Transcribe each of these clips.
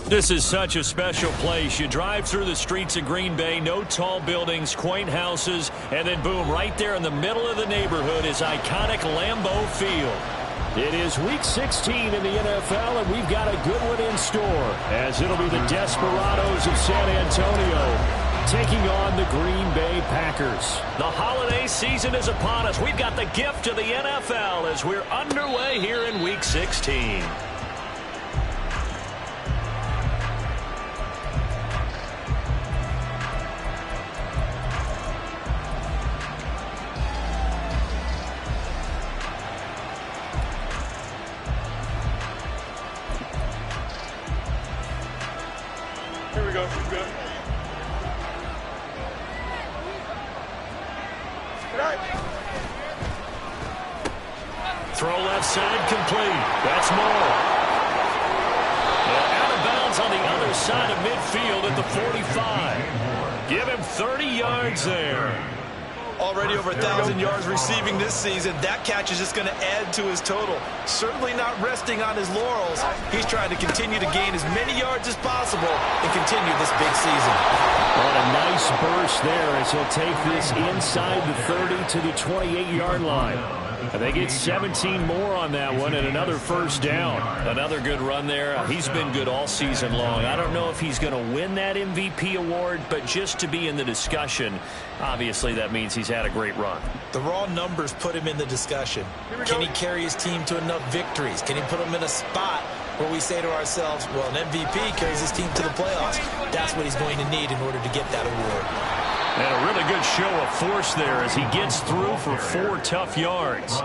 This is such a special place. You drive through the streets of Green Bay, no tall buildings, quaint houses, and then boom, right there in the middle of the neighborhood is iconic Lambeau Field. It is Week 16 in the NFL, and we've got a good one in store, as it'll be the Desperados of San Antonio taking on the Green Bay Packers. The holiday season is upon us. We've got the gift of the NFL as we're underway here in Week 16. Here we go. She's good. Throw left side complete. That's Moore. And out of bounds on the other side of midfield at the 45. Give him 30 yards there. Already over 1,000 yards receiving this season. That catch is just going to add to his total. Certainly not resting on his laurels. He's trying to continue to gain as many yards as possible and continue this big season. What a nice burst there as he'll take this inside the 30 to the 28-yard line. And they get 17 more on that one and another first down. Another good run there. He's been good all season long. I don't know if he's going to win that MVP award, but just to be in the discussion, obviously that means he's had a great run. The raw numbers put him in the discussion. Can he carry his team to enough victories? Can he put them in a spot where we say to ourselves, well, an MVP carries his team to the playoffs. That's what he's going to need in order to get that award. And a really good show of force there as he gets through for 4 tough yards.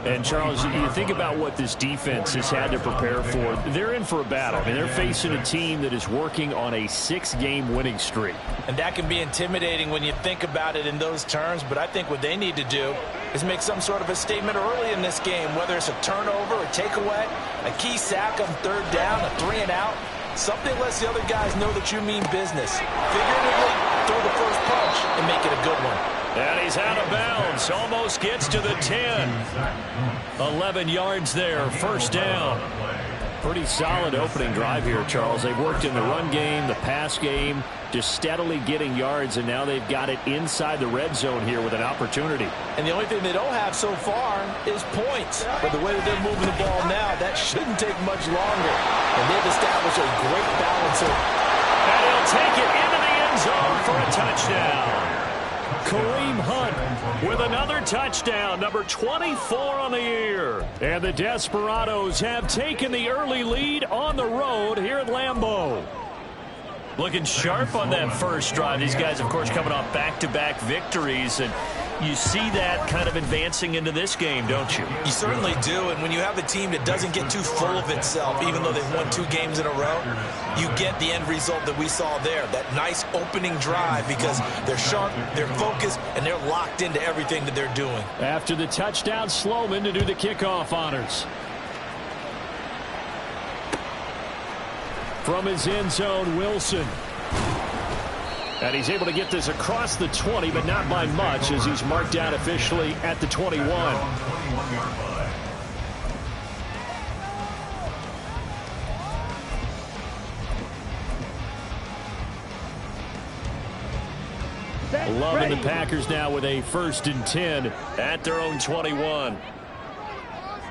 And, Charles, you think about what this defense has had to prepare for. They're in for a battle. I mean, they're facing a team that is working on a 6-game winning streak. And that can be intimidating when you think about it in those terms. But I think what they need to do is make some sort of a statement early in this game, whether it's a turnover, a takeaway, a key sack on 3rd down, a 3-and-out. Something lets the other guys know that you mean business. Figuratively, throw the first punch and make it a good one. And he's out of bounds. Almost gets to the 10. 11 yards there. First down. Pretty solid opening drive here, Charles. They've worked in the run game, the pass game, just steadily getting yards, and now they've got it inside the red zone here with an opportunity. And the only thing they don't have so far is points. But the way that they're moving the ball now, that shouldn't take much longer. And they've established a great balance here. And he'll take it into the end zone for a touchdown. Kareem Hunt with another touchdown, number 24 on the year. And the Desperados have taken the early lead on the road here at Lambeau. Looking sharp on that first drive. These guys, of course, coming off back-to-back victories, and you see that kind of advancing into this game, don't you? You certainly do, and when you have a team that doesn't get too full of itself, even though they've won 2 games in a row, you get the end result that we saw there, that nice opening drive, because they're sharp, they're focused, and they're locked into everything that they're doing. After the touchdown, Sloman to do the kickoff honors. From his end zone, Wilson. And he's able to get this across the 20, but not by much, as he's marked out officially at the 21. Loving the Packers now with a 1st and 10 at their own 21.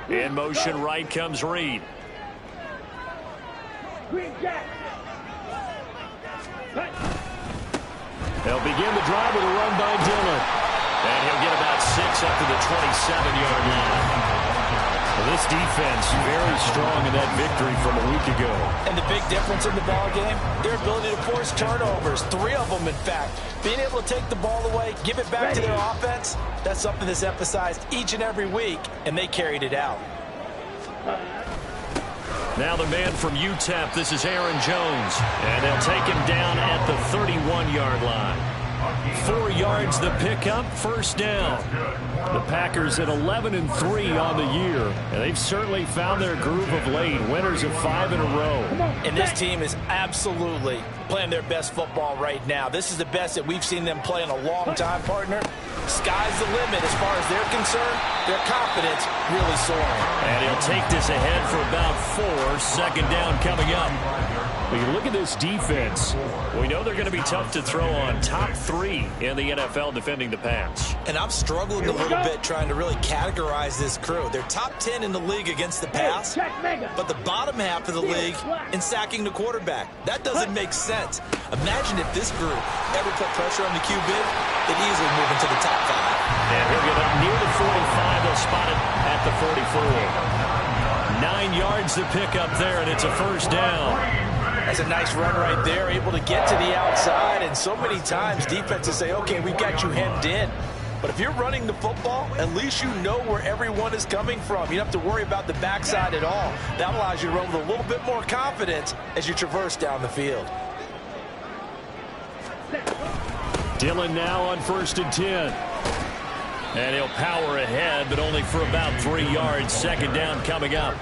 In motion right comes Reed. They'll begin the drive with a run by Dillon. And he'll get about 6 up to the 27-yard line. Well, this defense very strong in that victory from a week ago. And the big difference in the ball game, their ability to force turnovers, 3 of them in fact. Being able to take the ball away, give it back to their offense, that's something that's emphasized each and every week, and they carried it out. Now the man from UTEP, this is Aaron Jones. And they'll take him down at the 31-yard line. 4 yards the pickup, first down. The Packers at 11-3 on the year. And they've certainly found their groove of late. Winners of 5 in a row. And this team is absolutely playing their best football right now. This is the best that we've seen them play in a long time, partner. Sky's the limit as far as they're concerned. Their confidence really soaring. And he'll take this ahead for about 4. Second down coming up. We can look at this defense. We know they're going to be tough to throw on. Top 3 in the NFL defending the pass. And I'm struggling a little bit trying to really categorize this crew. They're top 10 in the league against the pass, but the bottom half of the league in sacking the quarterback. That doesn't make sense. Imagine if this group ever put pressure on the QB, they'd easily move into the top 5. And he'll get up near the 45. They'll spot it at the 44. 9 yards to pick up there, and it's a first down. That's a nice run right there, able to get to the outside, and so many times defenses say, okay, we've got you hemmed in. But if you're running the football, at least you know where everyone is coming from. You don't have to worry about the backside at all. That allows you to run with a little bit more confidence as you traverse down the field. Dillon now on 1st and 10. And he'll power ahead, but only for about 3 yards. Second down coming up.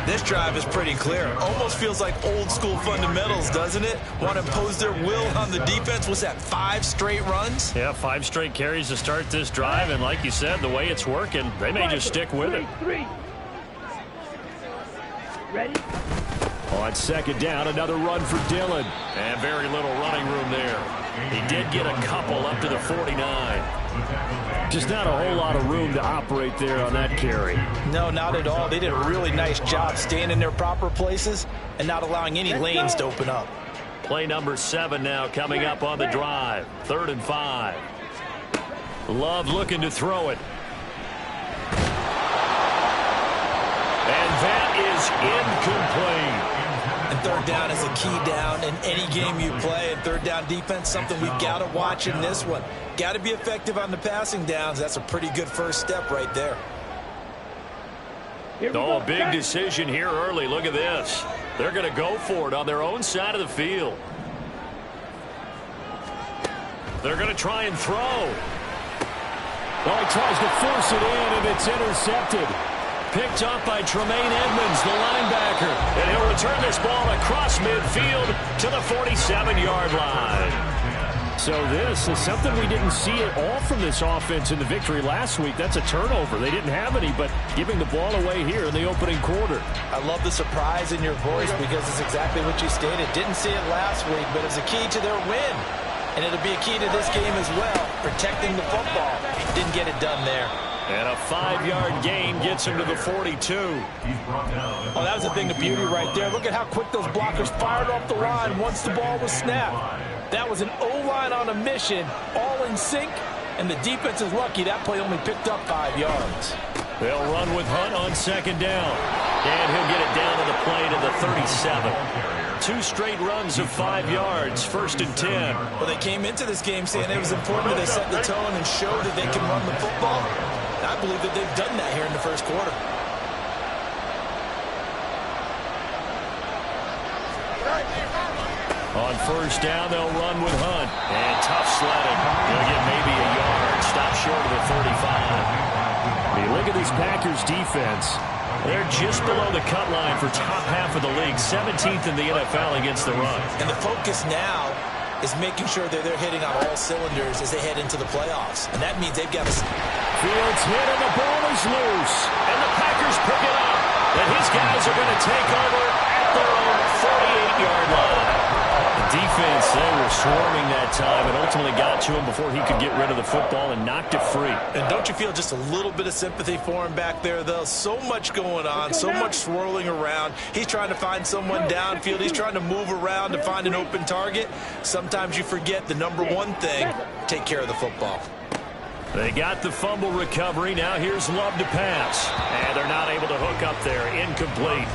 This drive is pretty clear. Almost feels like old school fundamentals, doesn't it? Want to impose their will on the defense. What's that, 5 straight runs? Yeah, 5 straight carries to start this drive. And like you said, the way it's working, they may just stick with it. Ready? On second down, another run for Dillon. And very little running room there. He did get a couple up to the 49. Just not a whole lot of room to operate there on that carry. No, not at all. They did a really nice job staying in their proper places and not allowing any lanes to open up. Play number 7 now coming up on the drive. 3rd and 5. Love looking to throw it. And that is incomplete. And third down is a key down in any game you play. And third down defense, something we've got to watch in this one. Got to be effective on the passing downs. That's a pretty good first step right there. Oh, a big decision here early. Look at this. They're going to go for it on their own side of the field. They're going to try and throw. Well, he tries to force it in, and it's intercepted. Picked up by Tremaine Edmonds, the linebacker. And he'll return this ball across midfield to the 47-yard line. So this is something we didn't see at all from this offense in the victory last week. That's a turnover. They didn't have any, but giving the ball away here in the opening quarter. I love the surprise in your voice because it's exactly what you stated. Didn't see it last week, but it's a key to their win. And it'll be a key to this game as well, protecting the football. Didn't get it done there. And a 5-yard gain gets him to the 42. Oh, that was the thing of beauty right there. Look at how quick those blockers fired off the line once the ball was snapped. That was an O-line on a mission, all in sync, and the defense is lucky that play only picked up 5 yards. They'll run with Hunt on second down. And he'll get it down to the play to the 37. 2 straight runs of 5 yards, 1st and 10. Well, they came into this game saying it was important that they set the tone and show that they can run the football. And I believe that they've done that here in the first quarter. On first down, they'll run with Hunt. And tough sledding. He'll get maybe a yard. Stop short of the 35. You look at this Packers defense. They're just below the cut line for top half of the league. 17th in the NFL against the run. And the focus now is making sure that they're hitting on all cylinders as they head into the playoffs. And that means they've got to... Fields hit and the ball is loose. And the Packers pick it up. And his guys are going to take over at their own 48-yard line. The defense, they were swarming that time and ultimately got to him before he could get rid of the football and knocked it free. And don't you feel just a little bit of sympathy for him back there, though? So much going on, so much swirling around. He's trying to find someone downfield. He's trying to move around to find an open target. Sometimes you forget the number one thing, take care of the football. They got the fumble recovery. Now here's Love to pass. And they're not able to hook up there. Incomplete.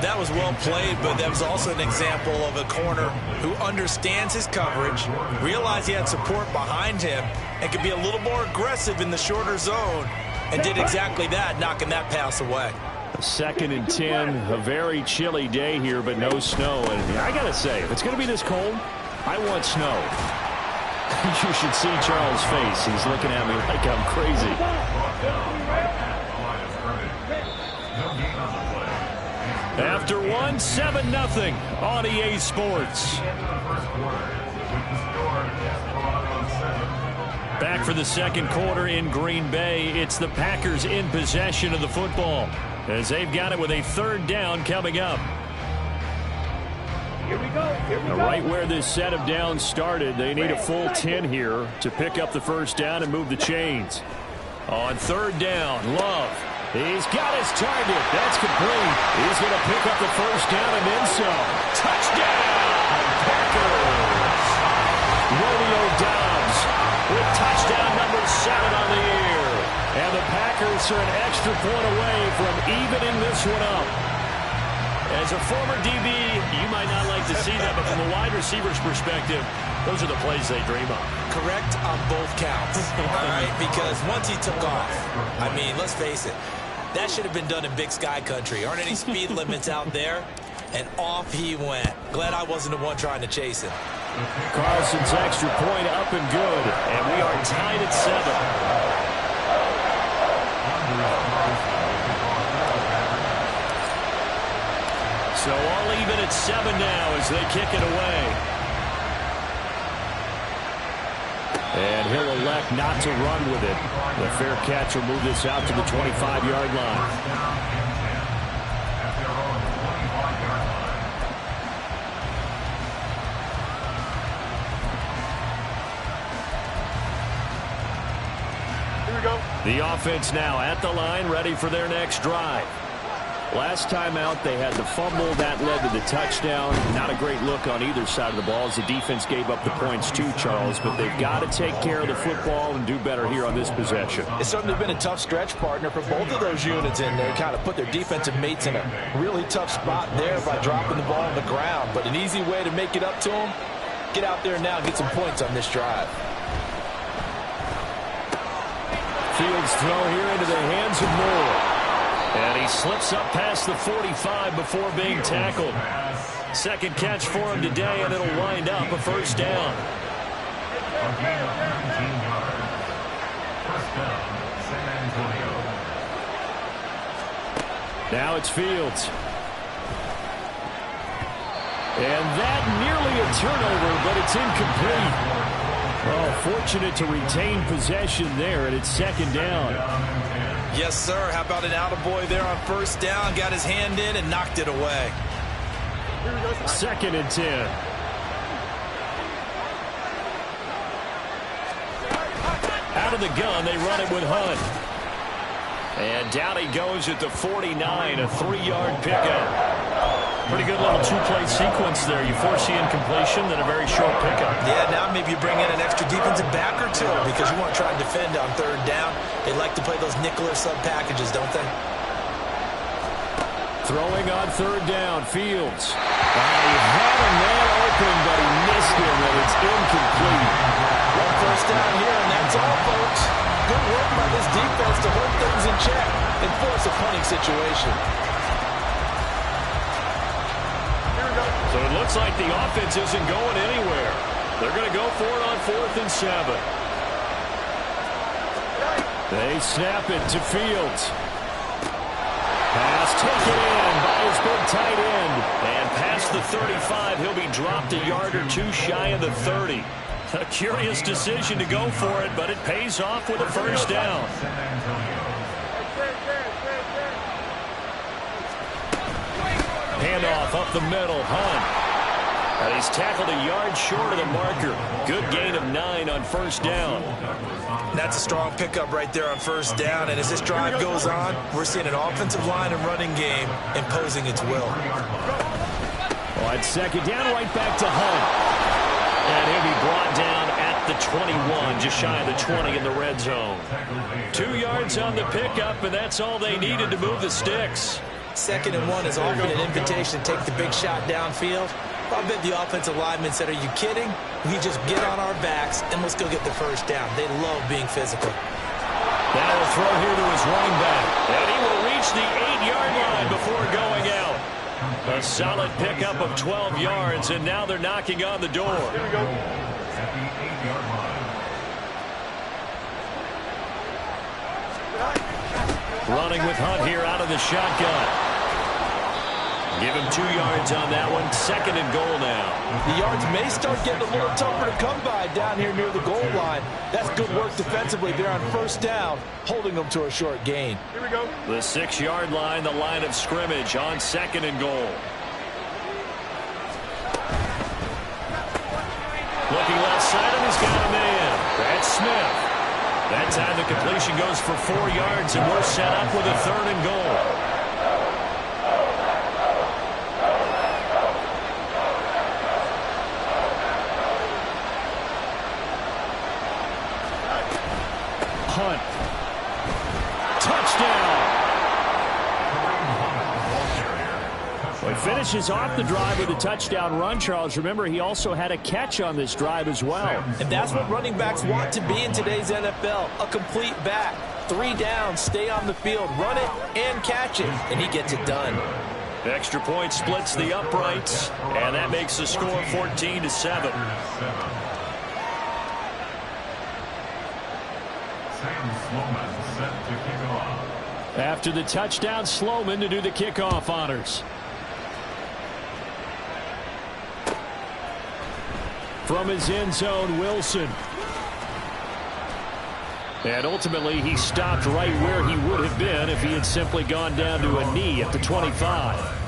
That was well played, but that was also an example of a corner who understands his coverage, realized he had support behind him, and could be a little more aggressive in the shorter zone, and did exactly that, knocking that pass away. 2nd and 10, a very chilly day here, but no snow. And I got to say, if it's going to be this cold, I want snow. You should see Charles' face. He's looking at me like I'm crazy. After one, 7-0 on EA Sports. Back for the second quarter in Green Bay. It's the Packers in possession of the football as they've got it with a 3rd down coming up. Now, right where this set of downs started, they need a full 10 here to pick up the first down and move the chains. On third down, Love. He's got his target. That's complete. He's going to pick up the first down and then some. Touchdown, Packers. Romeo Doubs with touchdown number 7 on the year. And the Packers are an extra point away from evening this one up. As a former DB, you might not like to see that, but from a wide receiver's perspective, those are the plays they dream of. Correct on both counts, all right? Because once he took off, I mean, let's face it, that should have been done in Big Sky country. Aren't any speed limits out there? And off he went. Glad I wasn't the one trying to chase him. Carlson's extra point up and good, and we are tied at 7. So all even at 7 now as they kick it away. And he'll elect not to run with it. The fair catch will move this out to the 25-yard line. Here we go. The offense now at the line, ready for their next drive. Last time out, they had the fumble. That led to the touchdown. Not a great look on either side of the ball as the defense gave up the points too, Charles. But they've got to take care of the football and do better here on this possession. It's certainly been a tough stretch, partner, for both of those units in there. Kind of put their defensive mates in a really tough spot there by dropping the ball on the ground. But an easy way to make it up to them, get out there now and get some points on this drive. Fields throw here into the hands of Moore. And he slips up past the 45 before being tackled. Second catch for him today, and it'll wind up a first down. Now it's Fields. And that nearly a turnover, but it's incomplete. Oh, fortunate to retain possession there, and it's second down. Yes, sir. How about an attaboy there on first down? Got his hand in and knocked it away. Second and 10. Out of the gun, they run it with Hunt. And down he goes at the 49, a 3-yard pickup. Pretty good little two-play sequence there. You foresee incompletion, then a very short pickup. Yeah, now maybe you bring in an extra defensive back or two because you want to try and defend on third down. They like to play those nickel or sub packages, don't they? Throwing on third down, Fields. He had a man open, but he missed him, and it's incomplete. One first down here, and that's all, folks. Good work by this defense to hold things in check and force a punting situation. So it looks like the offense isn't going anywhere. They're going to go for it on 4th and 7. They snap it to Fields. Pass taken in by his big tight end. And past the 35, he'll be dropped a yard or two shy of the 30. A curious decision to go for it, but it pays off with a first down. Handoff up the middle, Hunt. And he's tackled a yard short of the marker. Good gain of 9 on first down. That's a strong pickup right there on first down. And as this drive goes on, we're seeing an offensive line and running game imposing its will. On second down, right back to Hunt. And he'll be brought down at the 21, just shy of the 20 in the red zone. 2 yards on the pickup, and that's all they needed to move the sticks. 2nd and 1 is often an invitation to take the big shot downfield. I bet the offensive lineman said, are you kidding? We just get on our backs and let's go get the first down. They love being physical. Now a throw here to his running back. And he will reach the 8-yard line before going out. A solid pickup of 12 yards, and now they're knocking on the door. Here we go. Running with Hunt here out of the shotgun. Give him 2 yards on that one. 2nd and goal now. The yards may start getting a little tougher to come by down here near the goal line. That's good work defensively there on first down, holding them to a short gain. Here we go. The 6-yard line, the line of scrimmage on 2nd and goal. Looking left side, and he's got a man. That's Smith. That time the completion goes for 4 yards, and we're set up with a 3rd and goal. Hunt. Touchdown. Well, he finishes off the drive with a touchdown run, Charles. Remember, he also had a catch on this drive as well. And that's what running backs want to be in today's NFL, a complete back. 3 down, stay on the field, run it, and catch it, and he gets it done. Extra point splits the uprights, and that makes the score 14-7. After the touchdown, Sloman to do the kickoff honors. From his end zone, Wilson. And ultimately, he stopped right where he would have been if he had simply gone down to a knee at the 25.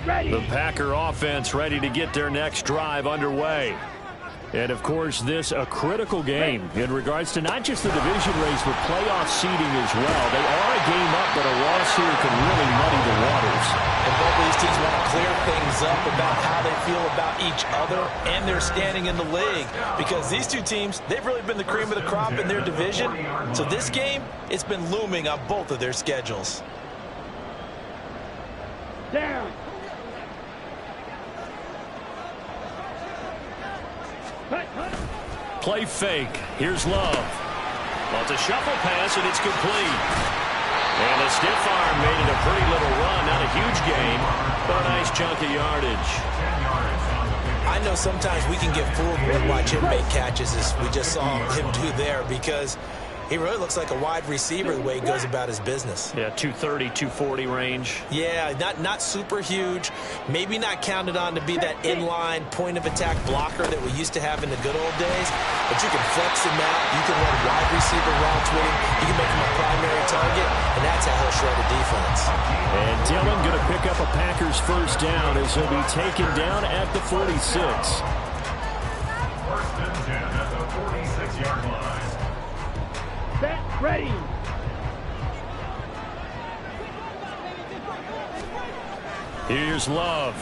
Ready. The Packer offense ready to get their next drive underway. And, of course, this a critical game in regards to not just the division race, but playoff seeding as well. They are a game up, but a loss here can really muddy the waters. And both of these teams want to clear things up about how they feel about each other and their standing in the league. Because these two teams, they've really been the cream of the crop in their division. So this game, it's been looming on both of their schedules. Down. Play fake. Here's Love. Well, it's a shuffle pass, and it's complete. And a stiff arm made it a pretty little run. Not a huge gain, but a nice chunk of yardage. I know sometimes we can get fooled when we watch him make catches, as we just saw him do there, because he really looks like a wide receiver the way he goes about his business. Yeah, 230, 240 range. Yeah, not super huge. Maybe not counted on to be that inline point-of-attack blocker that we used to have in the good old days. But you can flex him out. You can run wide receiver routes with him. You can make him a primary target, and that's how he'll shred a defense. And Dillon going to pick up a Packers first down as he'll be taken down at the 46. First and 10 at the 46-yard line. Set. Ready. Here's Love.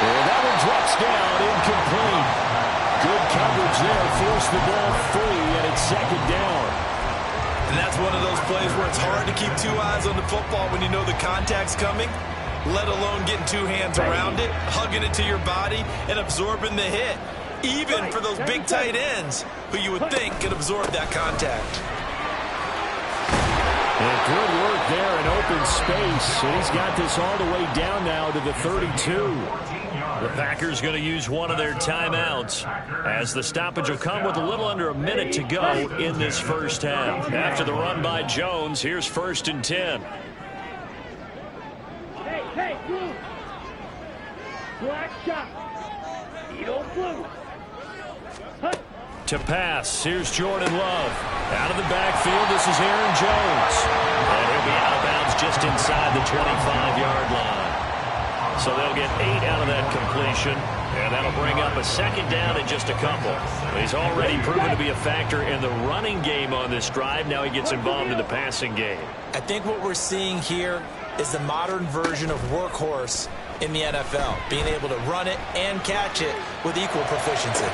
And that one drops down, incomplete. Good coverage there, forced the ball free, and it's 2nd down. And that's one of those plays where it's hard to keep 2 eyes on the football when you know the contact's coming, let alone getting 2 hands around it, hugging it to your body, and absorbing the hit. Even for those big tight ends who you would think could absorb that contact. And good work there in open space. And he's got this all the way down now to the 32. The Packers going to use one of their timeouts as the stoppage will come with a little under a minute to go in this first half. After the run by Jones, here's 1st and 10. Hey, blue. Black shot. Eagle blue. To pass, here's Jordan Love. Out of the backfield, this is Aaron Jones. And he'll be out of bounds just inside the 25-yard line. So they'll get 8 out of that completion, and that'll bring up a 2nd down and just a couple. He's already proven to be a factor in the running game on this drive. Now he gets involved in the passing game. I think what we're seeing here is the modern version of workhorse in the NFL, being able to run it and catch it with equal proficiency.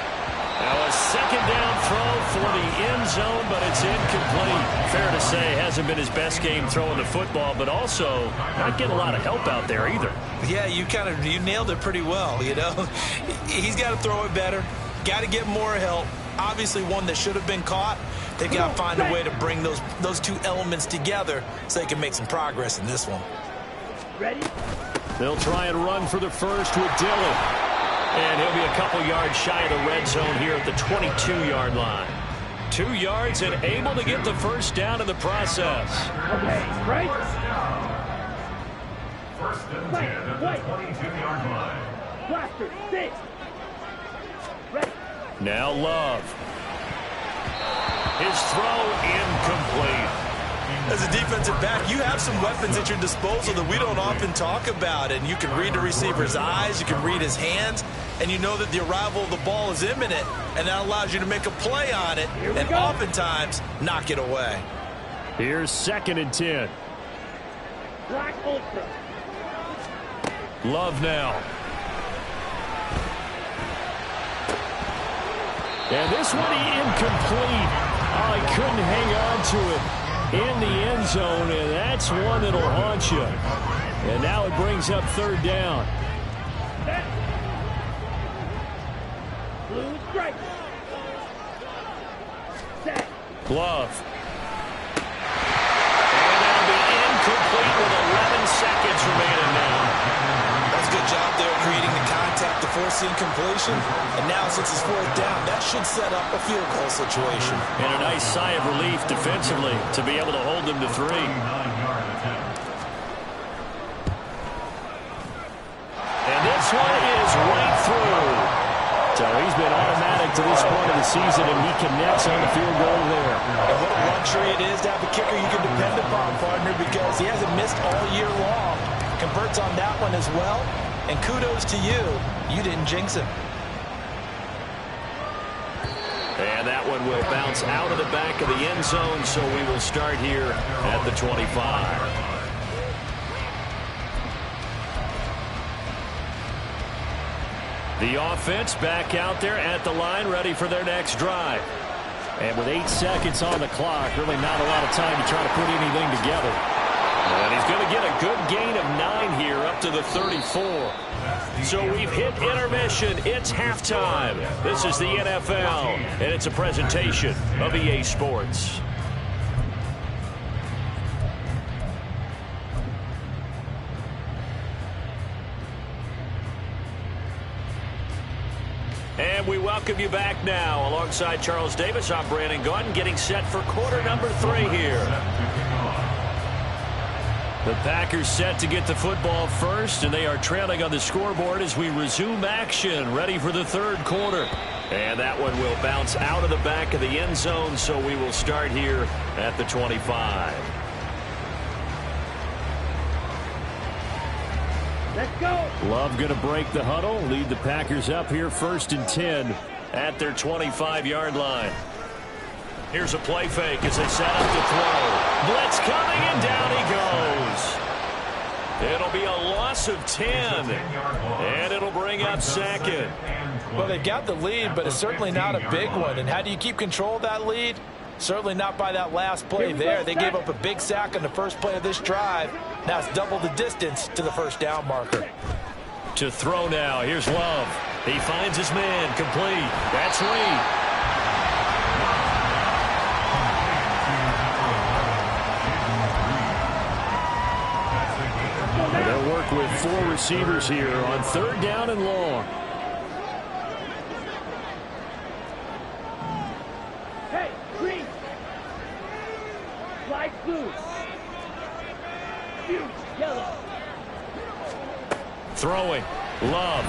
Now a 2nd down throw for the end zone, but it's incomplete. Fair to say, hasn't been his best game throwing the football, but also not getting a lot of help out there either. Yeah, you nailed it pretty well, you know. He's got to throw it better, got to get more help. Obviously one that should have been caught. They've got to find a way to bring those 2 elements together so they can make some progress in this one. Ready? They'll try and run for the first with Dillon. And he'll be a couple yards shy of the red zone here at the 22-yard line. 2 yards and able to get the first down in the process. Okay, right? First and 10 at the 22-yard line. Blaster, sit. Ready. Now Love. His throw incomplete. As a defensive back, you have some weapons at your disposal that we don't often talk about. And you can read the receiver's eyes, you can read his hands, and you know that the arrival of the ball is imminent. And that allows you to make a play on it and oftentimes knock it away. Here's 2nd and 10. Black Ultra. Love now. And this one incomplete. Oh, he couldn't hang on to it in the end zone, and that's one that'll haunt you. And now it brings up 3rd down. Set. Blue strike. Set. Love. And that'll be incomplete with 11 seconds remaining now. That's a good job there creating the contact to force the incompletion. And now since it's 4th down, that should set up a field goal situation. And a nice sigh of relief defensively to be able to hold them to 3. And this one is right through. So he's been automatic to this point of the season, and he connects on the field goal there. And what a luxury it is to have a kicker you can depend upon, partner, because he hasn't missed all year long. Converts on that one as well. And kudos to you. You didn't jinx him. And that one will bounce out of the back of the end zone, so we will start here at the 25. The offense back out there at the line, ready for their next drive. And with 8 seconds on the clock, really not a lot of time to try to put anything together. And he's going to get a good gain of 9 here up to the 34. So we've hit intermission. It's halftime. This is the NFL, and it's a presentation of EA Sports. And we welcome you back now. Alongside Charles Davis, I'm Brandon Gaudin, getting set for quarter number 3 here. The Packers set to get the football first, and they are trailing on the scoreboard as we resume action, ready for the 3rd quarter. And that one will bounce out of the back of the end zone, so we will start here at the 25. Let's go. Love going to break the huddle, lead the Packers up here 1st and 10 at their 25-yard line. Here's a play fake as they set up to throw. Blitz coming, and down he goes. It'll be a loss of 10, and it'll bring up 2nd. Well, they've got the lead, but it's certainly not a big one. And how do you keep control of that lead? Certainly not by that last play there. They gave up a big sack on the first play of this drive. Now it's double the distance to the 1st down marker. To throw now. Here's Love. He finds his man. Complete. That's Reed. They'll work with 4 receivers here on 3rd down and long. Hey, green. Flag blue. Huge yellow. Throwing. Love.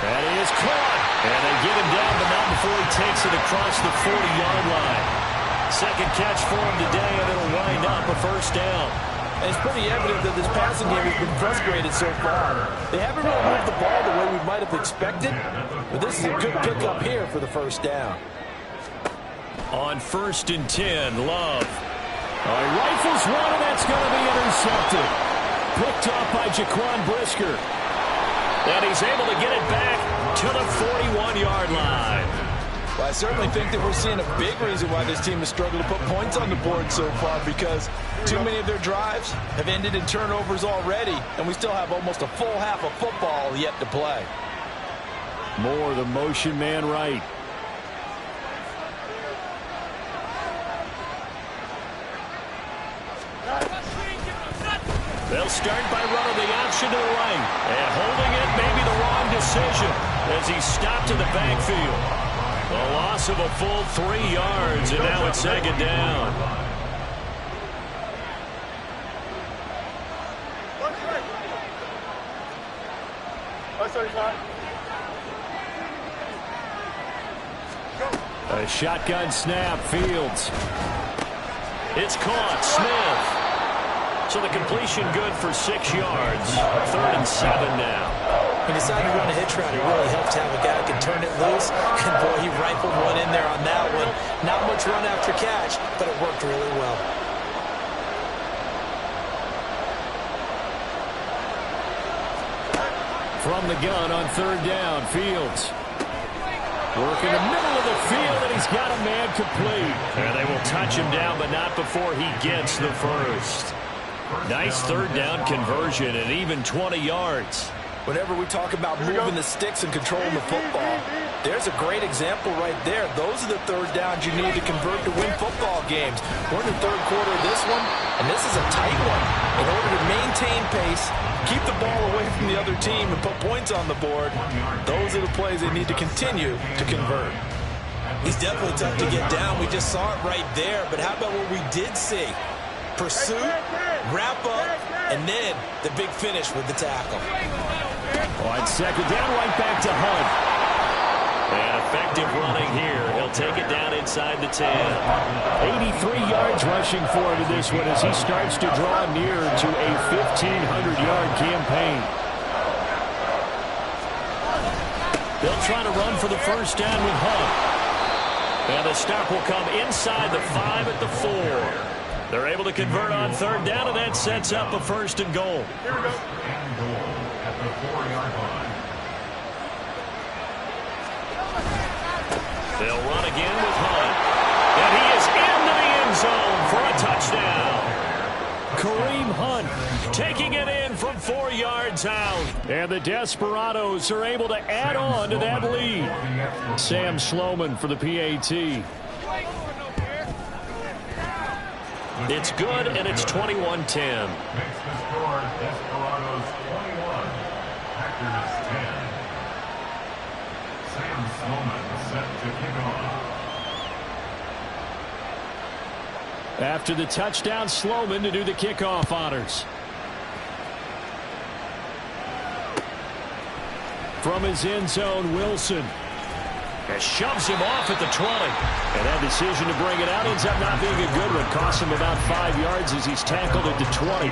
And he is caught. And they get him down, but not before he takes it across the 40-yard line. 2nd catch for him today, and it'll wind up a 1st down. And it's pretty evident that this passing game has been frustrated so far. They haven't really moved the ball the way we might have expected, but this is a good pickup here for the 1st down. On 1st and 10, Love. He rifles one, and that's going to be intercepted. Picked off by Jaquan Brisker. And he's able to get it back to the 41-yard line. Well, I certainly think that we're seeing a big reason why this team has struggled to put points on the board so far, because too many of their drives have ended in turnovers already, and we still have almost a full half of football yet to play. Moore, the motion man right. They'll start by running the option to the right, and holding it may be the wrong decision as he's stopped in the backfield. A loss of a full 3 yards, and now it's 2nd down. A shotgun snap, Fields. It's caught, Smith. So the completion good for 6 yards. 3rd and 7 now. He decided to run a hitch route. It really helped to have a guy who can turn it loose. And boy, he rifled one in there on that one. Not much run after catch, but it worked really well. From the gun on 3rd down, Fields. Work in the middle of the field, and he's got a man complete. And they will touch him down, but not before he gets the first. Nice 3rd down conversion and even 20 yards. Whenever we talk about moving the sticks and controlling the football, there's a great example right there. Those are the 3rd downs you need to convert to win football games. We're in the 3rd quarter of this one, and this is a tight one. In order to maintain pace, keep the ball away from the other team, and put points on the board, those are the plays they need to continue to convert. He's definitely tough to get down. We just saw it right there, but how about what we did see? Pursuit, wrap up, and then the big finish with the tackle. On 2nd down, right back to Hunt. And effective running here. He'll take it down inside the 10. 83 yards rushing for him in this one as he starts to draw near to a 1,500-yard campaign. They'll try to run for the 1st down with Hunt. And the stop will come inside the 5 at the 4. They're able to convert on 3rd down, and that sets up a 1st and goal. Here we go. And goal at the 4-yard line. They'll run again with Hunt. And he is into the end zone for a touchdown. Kareem Hunt taking it in from 4 yards out. And the Desperados are able to add on to that lead. Sam Sloman for the PAT. It's good, and it's 21-10. Makes the score Desperados 21, Packers 10. Sam Sloman set to kick off. After the touchdown, Sloman to do the kickoff honors. From his end zone, Wilson. And shoves him off at the 20. And that decision to bring it out ends up not being a good one. Costs him about 5 yards as he's tackled at the 20.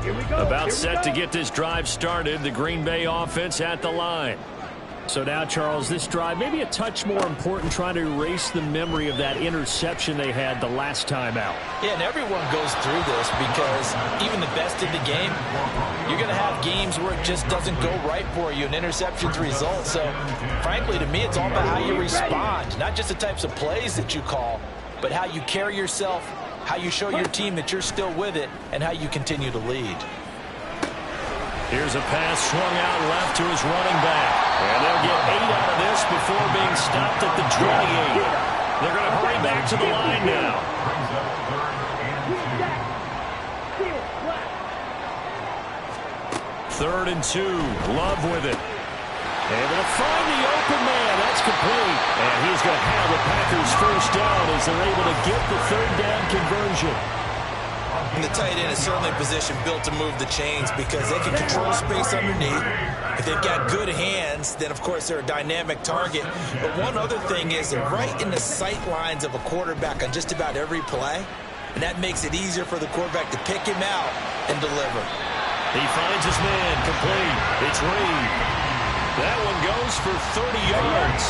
Here we go. About set to get this drive started. The Green Bay offense at the line. So now, Charles, this drive maybe a touch more important, trying to erase the memory of that interception they had the last time out. Yeah, and everyone goes through this because even the best in the game, you're going to have games where it just doesn't go right for you, and interceptions result. So, frankly, to me, it's all about how you respond, not just the types of plays that you call, but how you carry yourself, how you show your team that you're still with it, and how you continue to lead. Here's a pass swung out left to his running back. And they'll get 8 out of this before being stopped at the 28. They're going to hurry back to the line now. 3rd and 2. Love with it. Able to find the open man. That's complete. And he's going to have the Packers 1st down as they're able to get the 3rd down conversion. And the tight end is certainly a position built to move the chains because they can control space underneath. If they've got good hands, then, of course, they're a dynamic target. But one other thing is they're right in the sight lines of a quarterback on just about every play. And that makes it easier for the quarterback to pick him out and deliver. He finds his man complete. It's Reed. That one goes for 30 yards.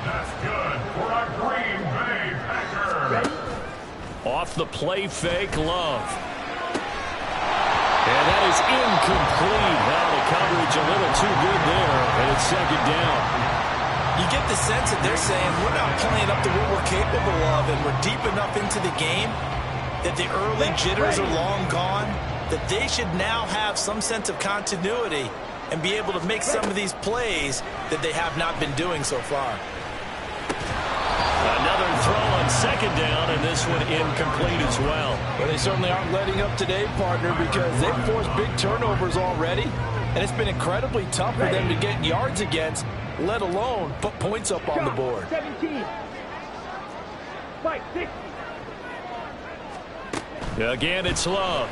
That's good for a Green Bay Packer. Off the play fake, Love. And that is incomplete. Now the coverage a little too good there, and it's 2nd down. You get the sense that they're saying we're not playing up to what we're capable of, and we're deep enough into the game that the early jitters are long gone, that they should now have some sense of continuity and be able to make some of these plays that they have not been doing so far. Another throw on 2nd down, and this one incomplete as well. Well, they certainly aren't letting up today, partner, because they've forced big turnovers already, and it's been incredibly tough for them to get yards against, let alone put points up on the board. 17. Fight 60. Again, it's Love.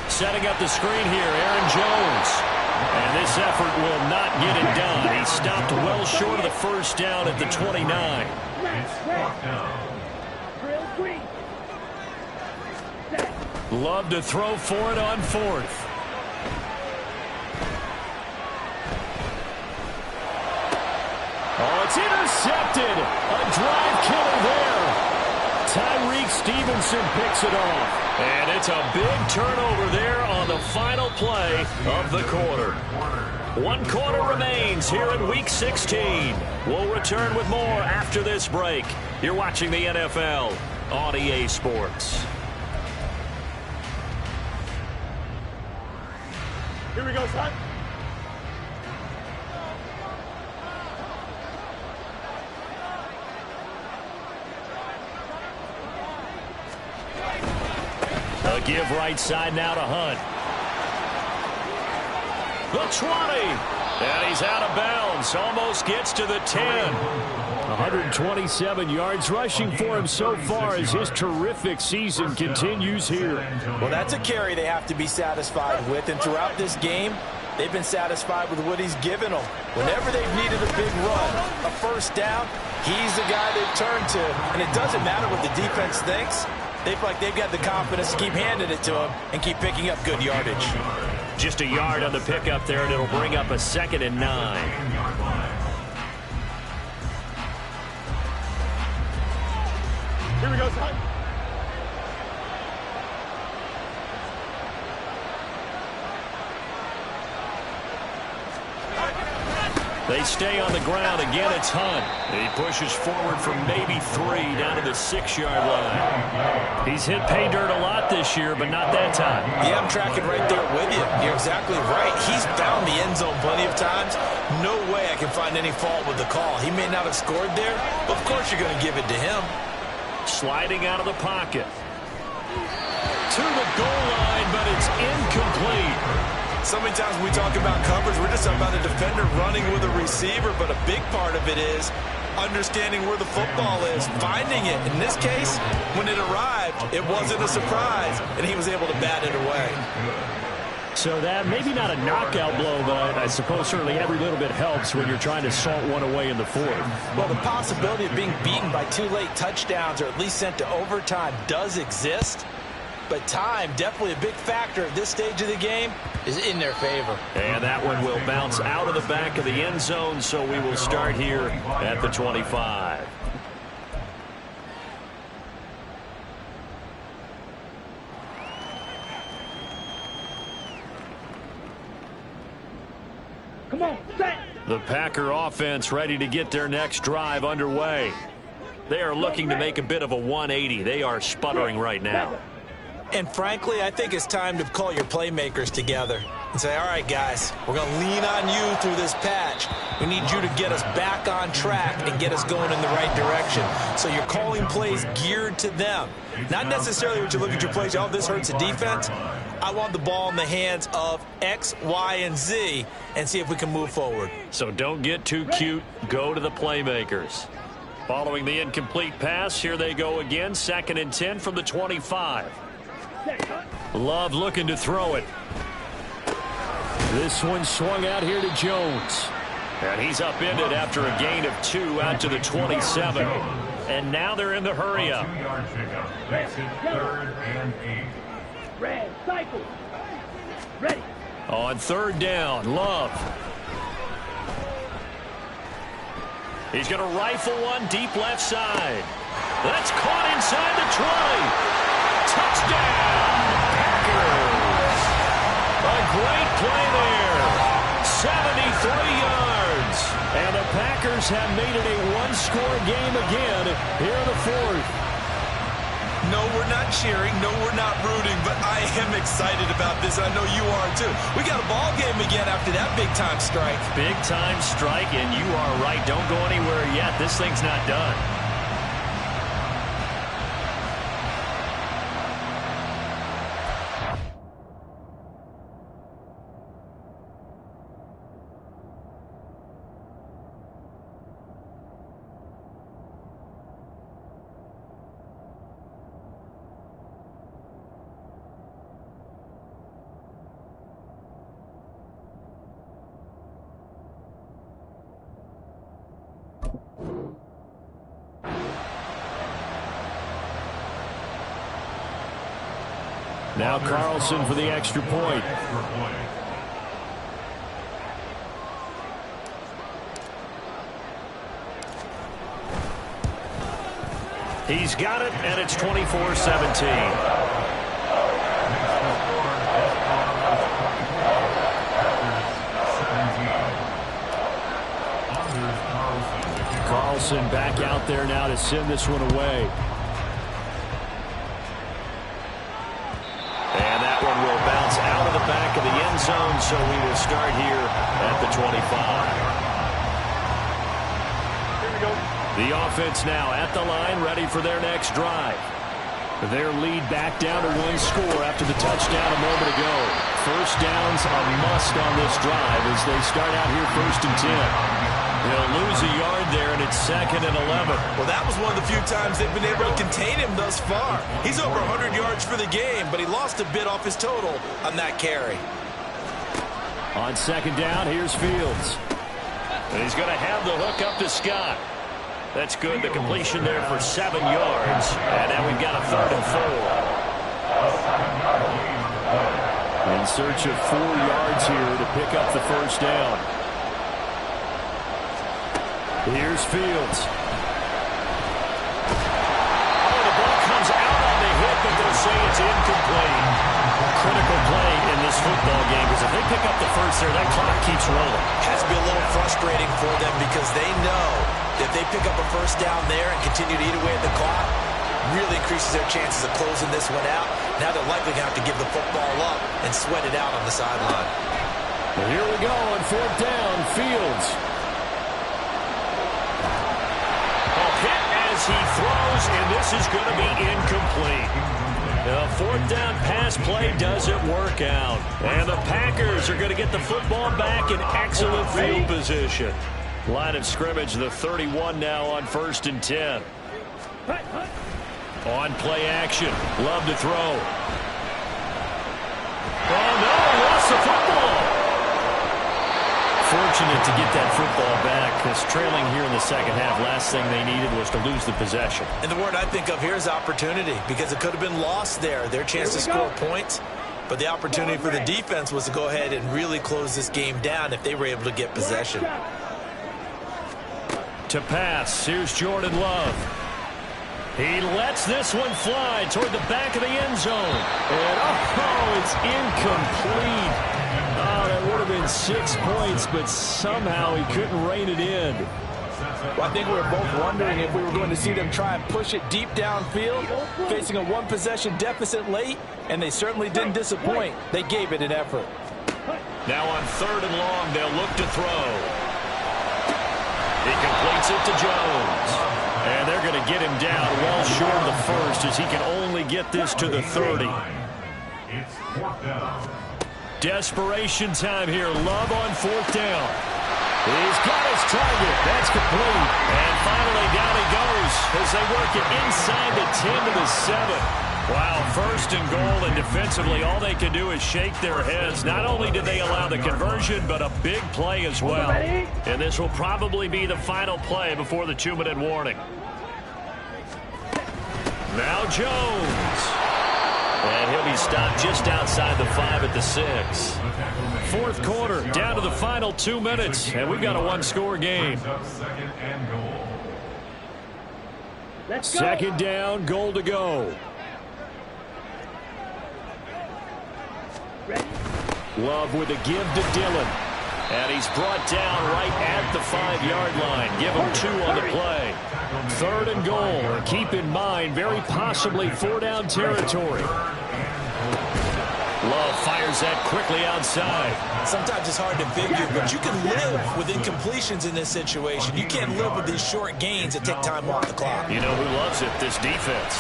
Setting up the screen here, Aaron Jones. And this effort will not get it done. He stopped well short of the first down at the 29. Love to throw for it on fourth. Oh, it's intercepted. A drive killer there. Tyreek Stevenson picks it off. And it's a big turnover there on the final play of the quarter. 1 quarter remains here in Week 16. We'll return with more after this break. You're watching the NFL on EA Sports. Here we go, son. A give right side now to Hunt. The 20. And he's out of bounds. Almost gets to the 10. 127 yards rushing for him so far as his terrific season continues here. Well, that's a carry they have to be satisfied with. And throughout this game, they've been satisfied with what he's given them. Whenever they've needed a big run, a first down, he's the guy they've turned to. And it doesn't matter what the defense thinks. They feel like they've got the confidence to keep handing it to him and keep picking up good yardage. Just a yard on the pickup there, and it'll bring up a 2nd and 9. Here we go, son. They stay on the ground. Again, it's Hunt. He pushes forward for maybe 3 down to the 6-yard line. He's hit pay dirt a lot this year, but not that time. Yeah, I'm tracking right there with you. You're exactly right. He's found the end zone plenty of times. No way I can find any fault with the call. He may not have scored there, but of course you're going to give it to him. Sliding out of the pocket. To the goal line, but it's incomplete. So many times when we talk about coverage, we're just about a defender running with a receiver, but a big part of it is understanding where the football is, finding it. In this case, when it arrived, it wasn't a surprise, and he was able to bat it away. So that, maybe not a knockout blow, but I suppose certainly every little bit helps when you're trying to salt one away in the fourth. Well, the possibility of being beaten by 2 late touchdowns or at least sent to overtime does exist. But time, definitely a big factor at this stage of the game, is in their favor. And that one will bounce out of the back of the end zone, so we will start here at the 25. Come on, set. The Packer offense ready to get their next drive underway. They are looking to make a bit of a 180. They are sputtering right now. And frankly, I think it's time to call your playmakers together and say, all right, guys, we're going to lean on you through this patch. We need you to get us back on track and get us going in the right direction. So you're calling plays geared to them. Not necessarily what you look at your plays, oh, this hurts the defense. I want the ball in the hands of X, Y, and Z and see if we can move forward. So don't get too cute. Go to the playmakers. Following the incomplete pass, here they go again. 2nd and 10 from the 25. Love looking to throw it. This one swung out here to Jones. And he's upended after a gain of 2 out to the 27. And now they're in the hurry up. Makes it 3rd and 8. Red, cycle. Ready. On 3rd down, Love. He's going to rifle one deep left side. That's caught inside the 20. Touchdown, Packers. A great play there. 73 yards. And the Packers have made it a one-score game again here in the 4th. No, we're not cheering. No, we're not rooting. But I am excited about this. I know you are, too. We got a ball game again after that big-time strike. Big-time strike, and you are right. Don't go anywhere yet. This thing's not done. Now Carlson for the extra point. He's got it, and it's 24-17. Carlson back out there now to send this one away. And that one will bounce out of the back of the end zone, so we will start here at the 25. Here we go. The offense now at the line, ready for their next drive. Their lead back down to one score after the touchdown a moment ago. First down's a must on this drive as they start out here 1st and 10. They'll lose a yard there, and it's 2nd and 11. Well, that was one of the few times they've been able to contain him thus far. He's over 100 yards for the game, but he lost a bit off his total on that carry. On 2nd down, here's Fields. And he's going to have the hook up to Scott. That's good. The completion there for 7 yards. And now we've got a 3rd and 4. In search of 4 yards here to pick up the first down. Here's Fields. Oh, the ball comes out on the hit, but they'll say it's incomplete. Critical play in this football game, because if they pick up the first there, that clock keeps rolling. Has to be a little frustrating for them because they know that if they pick up a first down there and continue to eat away at the clock, really increases their chances of closing this one out. Now they're likely going to have to give the football up and sweat it out on the sideline. Well, here we go on 4th down. Fields. As he throws, and this is going to be incomplete. The 4th down pass play doesn't work out. And the Packers are going to get the football back in excellent field position. Line of scrimmage, the 31 now on 1st and 10. On play action. Love to throw. Oh, no, he lost the football. Fortunate to get that football back, because trailing here in the 2nd half, last thing they needed was to lose the possession. And the word I think of here is opportunity, because it could have been lost there. Their chance to score points, but the opportunity for the defense was to go ahead and really close this game down if they were able to get possession. To pass, here's Jordan Love. He lets this one fly toward the back of the end zone. And oh, it's incomplete. Oh, that would have been 6 points, but somehow he couldn't rein it in. Well, I think we were both wondering if we were going to see them try and push it deep downfield, facing a one-possession deficit late, and they certainly didn't disappoint. They gave it an effort. Now on 3rd and long, they'll look to throw. He completes it to Jones. And they're going to get him down well short of the first, as he can only get this to the 30. It's 4th down. Desperation time here. Love on 4th down. He's got his target. That's complete. And finally down he goes as they work it inside the 10 to the 7. Wow, 1st and goal, and defensively all they can do is shake their heads. Not only did they allow the conversion, but a big play as well. And this will probably be the final play before the 2-minute warning. Now Jones. And he'll be stopped just outside the 5 at the 6. 4th quarter, down to the final 2 minutes, and we've got a 1-score game. 2nd down, goal to go. Love with a give to Dillon. And he's brought down right at the 5-yard line. Give him 2 on the play. 3rd and goal. And keep in mind, very possibly 4-down territory. Love fires that quickly outside. Sometimes it's hard to figure, but you can live with incompletions in this situation. You can't live with these short gains that take time off the clock. You know who loves it? This defense.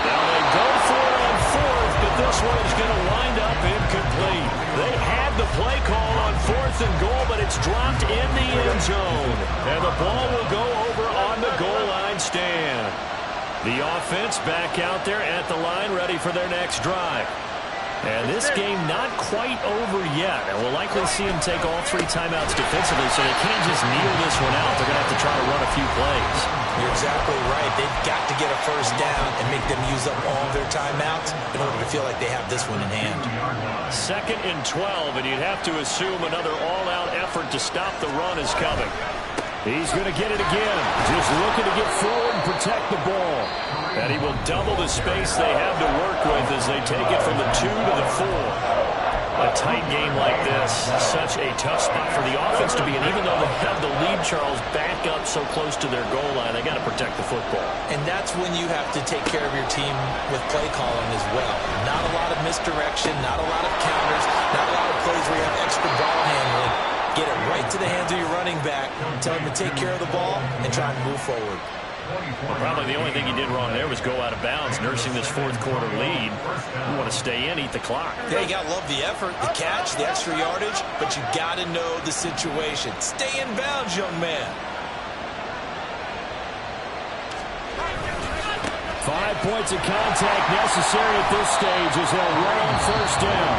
Now they go for it on 4th, but this one is going to wind up incomplete. They had the play call on 4th and goal, but it's dropped in the end zone. And the ball will go over on the goal line stand. The offense back out there at the line, ready for their next drive. And this game not quite over yet. And we'll likely see him take all 3 timeouts defensively, so they can't just kneel this one out. They're going to have to try to run a few plays. You're exactly right. They've got to get a first down and make them use up all their timeouts in order to feel like they have this one in hand. 2nd and 12, and you'd have to assume another all-out effort to stop the run is coming. He's going to get it again. Just looking to get forward and protect the ball. And he will double the space they have to work with as they take it from the 2 to the 4. A tight game like this, such a tough spot for the offense to be in. Even though they have the lead, Charles, back up so close to their goal line, they got to protect the football. And that's when you have to take care of your team with play calling as well. Not a lot of misdirection, not a lot of counters, not a lot of plays where you have extra ball handling. Get it right to the hands of your running back, tell him to take care of the ball, and try and move forward. Well, probably the only thing he did wrong there was go out of bounds, nursing this 4th quarter lead. You want to stay in, eat the clock. Yeah, you got to love the effort, the catch, the extra yardage, but you got to know the situation. Stay in bounds, young man. 5 points of contact necessary at this stage as they'll run on first down.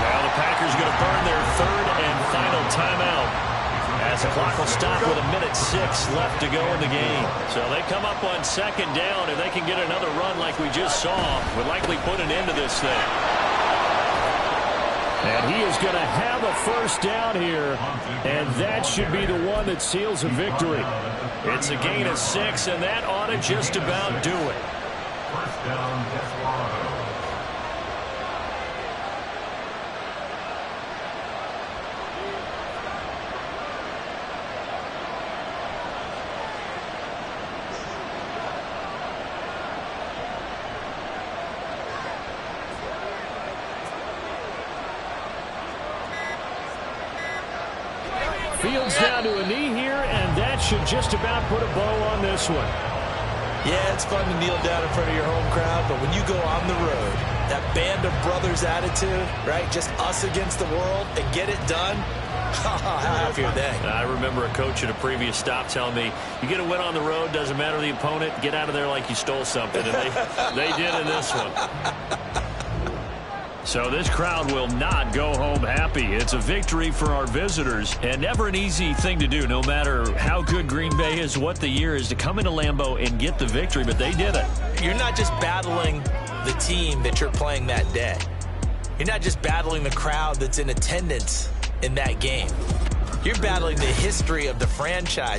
Now the Packers going to burn their 3rd and final timeout, as the clock will stop with 1:06 left to go in the game. So they come up on 2nd down. If they can get another run like we just saw, would likely put an end to this thing. And he is going to have a first down here, and that should be the one that seals a victory. It's a gain of 6, and that ought to just about do it. First down, Desperado. Fields down to a knee here, and that should just about put a bow on this one. Yeah, it's fun to kneel down in front of your home crowd, but when you go on the road, that band of brothers attitude, right, just us against the world, and get it done, how happy are they? I remember a coach at a previous stop telling me, you get a win on the road, doesn't matter the opponent, get out of there like you stole something, and they did in this one. So this crowd will not go home happy. It's a victory for our visitors, and never an easy thing to do, no matter how good Green Bay is, what the year is, to come into Lambeau and get the victory, but they did it. You're not just battling the team that you're playing that day. You're not just battling the crowd that's in attendance in that game. You're battling the history of the franchise